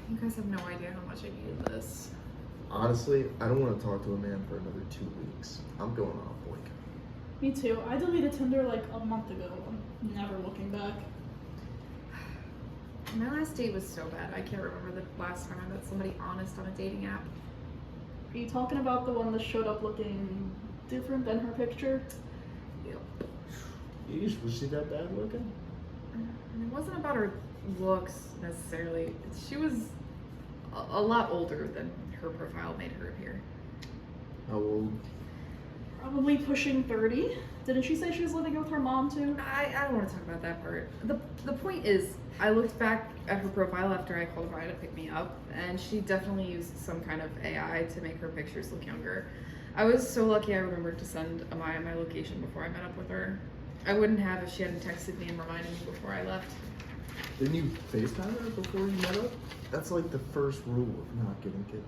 You guys have no idea how much I needed this. Honestly, I don't want to talk to a man for another 2 weeks. I'm going on a boycott. Me too. I deleted Tinder like a month ago. I'm never looking back. My last date was so bad. I can't remember the last time I met somebody honest on a dating app. Are you talking about the one that showed up looking different than her picture? Yep. Yeesh, was she that bad looking? It wasn't about her looks necessarily. She was a lot older than her profile made her appear. How old? Probably pushing 30. Didn't she say she was living with her mom too? I don't want to talk about that part. The point is, I looked back at her profile after I called Ryan to pick me up, and she definitely used some kind of AI to make her pictures look younger. I was so lucky I remembered to send Amaya my location before I met up with her. I wouldn't have if she hadn't texted me and reminded me before I left. Didn't you FaceTime her before you met up? That's like the first rule of not getting kidnapped.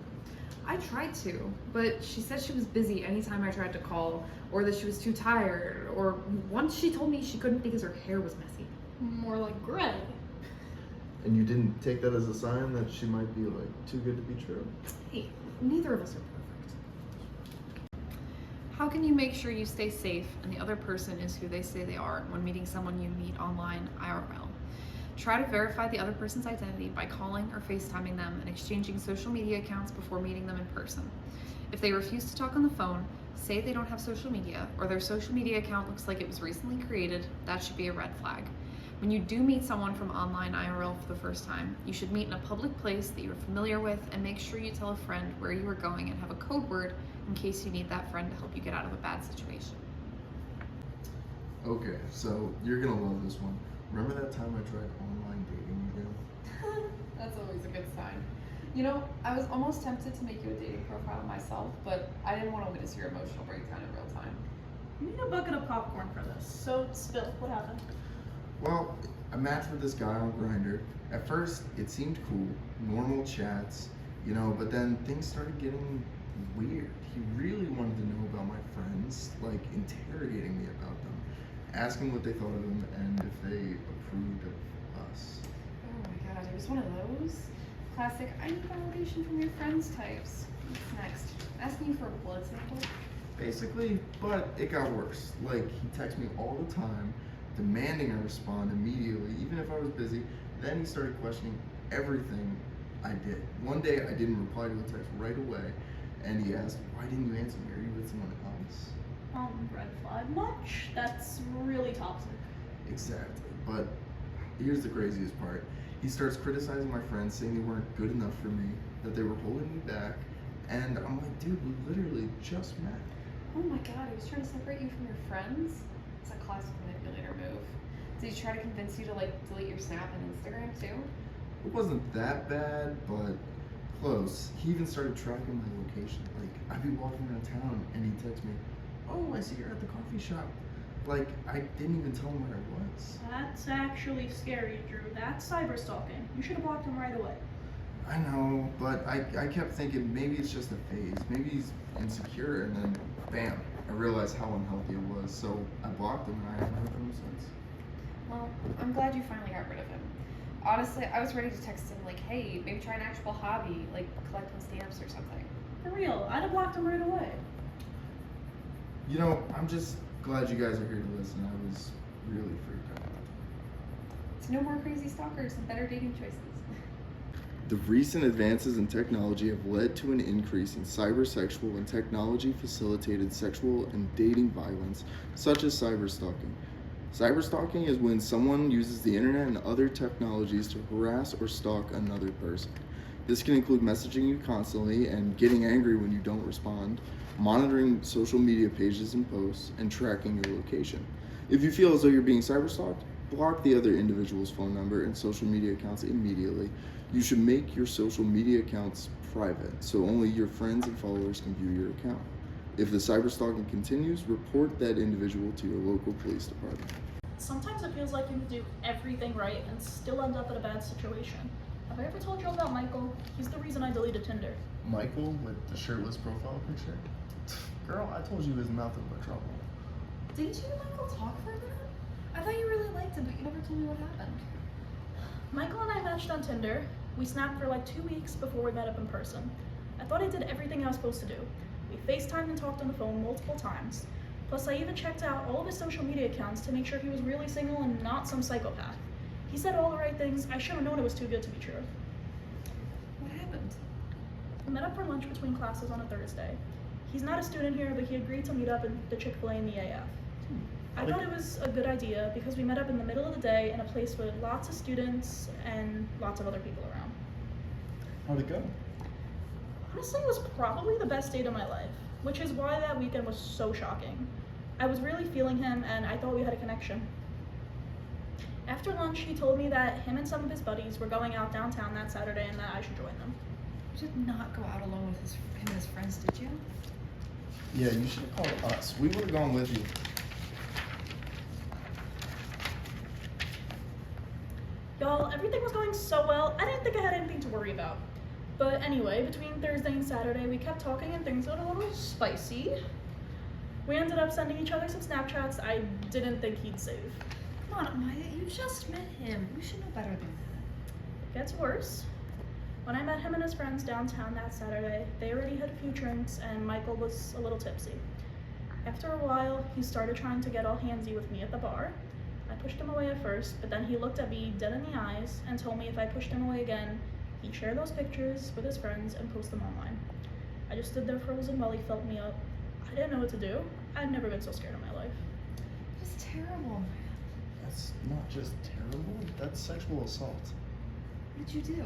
I tried to, but she said she was busy anytime I tried to call, or that she was too tired, or once she told me she couldn't because her hair was messy. More like gray. And you didn't take that as a sign that she might be like too good to be true? Hey, neither of us are perfect. How can you make sure you stay safe and the other person is who they say they are when meeting someone you meet online IRL? Try to verify the other person's identity by calling or FaceTiming them and exchanging social media accounts before meeting them in person. If they refuse to talk on the phone, say they don't have social media, or their social media account looks like it was recently created, that should be a red flag. When you do meet someone from online IRL for the first time, you should meet in a public place that you're familiar with and make sure you tell a friend where you are going and have a code word in case you need that friend to help you get out of a bad situation. Okay, so you're gonna love this one. Remember that time I tried online dating again? That's always a good sign. You know, I was almost tempted to make you a dating profile myself, but I didn't want to witness your emotional breakdown in real time. You need a bucket of popcorn for this. So spill. What happened? Well, I matched with this guy on Grindr. At first, it seemed cool, normal chats, you know, but then things started getting weird. He really wanted to know about my friends, like interrogating me about them, asking what they thought of them and if they approved of us. Oh my god, it was one of those classic I need validation from your friends types. What's next? Asking you for a blood sample? Basically, but it got worse. Like, he texted me all the time, demanding I respond immediately, even if I was busy. Then he started questioning everything I did. One day, I didn't reply to the text right away, and he asked, "Why didn't you answer me? Are you with someone else?" Red flag much? That's really toxic. Exactly. But here's the craziest part. He starts criticizing my friends, saying they weren't good enough for me, that they were holding me back, and I'm like, dude, we literally just met. Oh my god, he was trying to separate you from your friends? It's a classic manipulator move. Did he try to convince you to like delete your Snap and Instagram too? It wasn't that bad, but close. He even started tracking my location. Like, I'd be walking around town and he'd text me, "Oh, I see you're at the coffee shop." Like, I didn't even tell him where I was. That's actually scary, Drew. That's cyber stalking. You should have blocked him right away. I know, but I kept thinking maybe it's just a phase. Maybe he's insecure, and then bam, I realized how unhealthy it was. So I blocked him and I haven't heard from him since. Well, I'm glad you finally got rid of him. Honestly, I was ready to text him like, hey, maybe try an actual hobby, like collecting stamps or something. For real, I'd have blocked him right away. You know, I'm just glad you guys are here to listen. I was really freaked out. It's no more crazy stalkers and better dating choices. The recent advances in technology have led to an increase in cybersexual and technology-facilitated sexual and dating violence, such as cyberstalking. Cyberstalking is when someone uses the internet and other technologies to harass or stalk another person. This can include messaging you constantly and getting angry when you don't respond, monitoring social media pages and posts, and tracking your location. If you feel as though you're being cyberstalked, block the other individual's phone number and social media accounts immediately. You should make your social media accounts private, so only your friends and followers can view your account. If the cyberstalking continues, report that individual to your local police department. Sometimes it feels like you can do everything right and still end up in a bad situation. Have I ever told you about Michael? He's the reason I deleted Tinder. Michael with the shirtless profile picture? Girl, I told you he was nothing but trouble. Didn't you and Michael talk for a minute? I thought you really liked him, but you never told me what happened. Michael and I matched on Tinder. We snapped for like 2 weeks before we met up in person. I thought I did everything I was supposed to do. We FaceTimed and talked on the phone multiple times. Plus, I even checked out all of his social media accounts to make sure he was really single and not some psychopath. He said all the right things. I should have known it was too good to be true. What happened? We met up for lunch between classes on a Thursday. He's not a student here, but he agreed to meet up at the Chick-fil-A in the AF. I thought it was a good idea because we met up in the middle of the day in a place with lots of students and lots of other people around. How'd it go? Honestly, it was probably the best date of my life, which is why that weekend was so shocking. I was really feeling him and I thought we had a connection. After lunch, he told me that him and some of his buddies were going out downtown that Saturday and that I should join them. You did not go out alone with him and his friends, did you? Yeah, you should have called us. We would have gone with you. Y'all, everything was going so well, I didn't think I had anything to worry about. But anyway, between Thursday and Saturday, we kept talking and things got a little spicy. We ended up sending each other some Snapchats I didn't think he'd save. Come on, Maya, you just met him. You should know better than that. It gets worse. When I met him and his friends downtown that Saturday, they already had a few drinks and Michael was a little tipsy. After a while, he started trying to get all handsy with me at the bar. I pushed him away at first, but then he looked at me dead in the eyes and told me if I pushed him away again, he'd share those pictures with his friends and post them online. I just stood there frozen while he felt me up. I didn't know what to do. I'd never been so scared in my life. It's terrible. That's not just terrible, that's sexual assault. What did you do?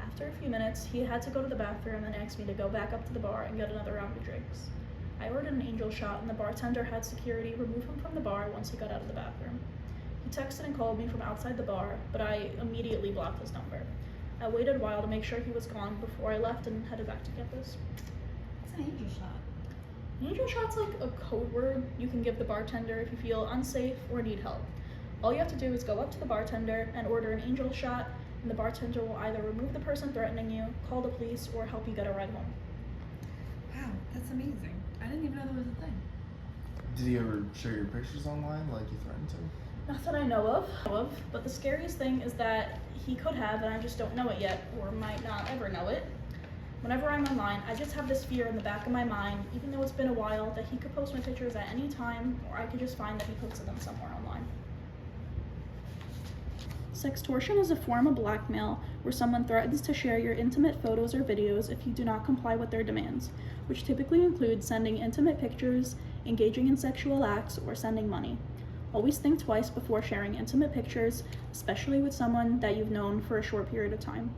After a few minutes, he had to go to the bathroom and asked me to go back up to the bar and get another round of drinks. I ordered an angel shot and the bartender had security remove him from the bar once he got out of the bathroom. He texted and called me from outside the bar, but I immediately blocked his number. I waited a while to make sure he was gone before I left and headed back to campus. What's an angel shot? An angel shot's like a code word you can give the bartender if you feel unsafe or need help. All you have to do is go up to the bartender and order an angel shot, and the bartender will either remove the person threatening you, call the police, or help you get a ride home. Wow, that's amazing. I didn't even know that was a thing. Did he ever share your pictures online like you threatened to? Not that I know of, but the scariest thing is that he could have, and I just don't know it yet, or might not ever know it. Whenever I'm online, I just have this fear in the back of my mind, even though it's been a while, that he could post my pictures at any time, or I could just find that he posted them somewhere online. Sextortion is a form of blackmail where someone threatens to share your intimate photos or videos if you do not comply with their demands, which typically include sending intimate pictures, engaging in sexual acts, or sending money. Always think twice before sharing intimate pictures, especially with someone that you've known for a short period of time.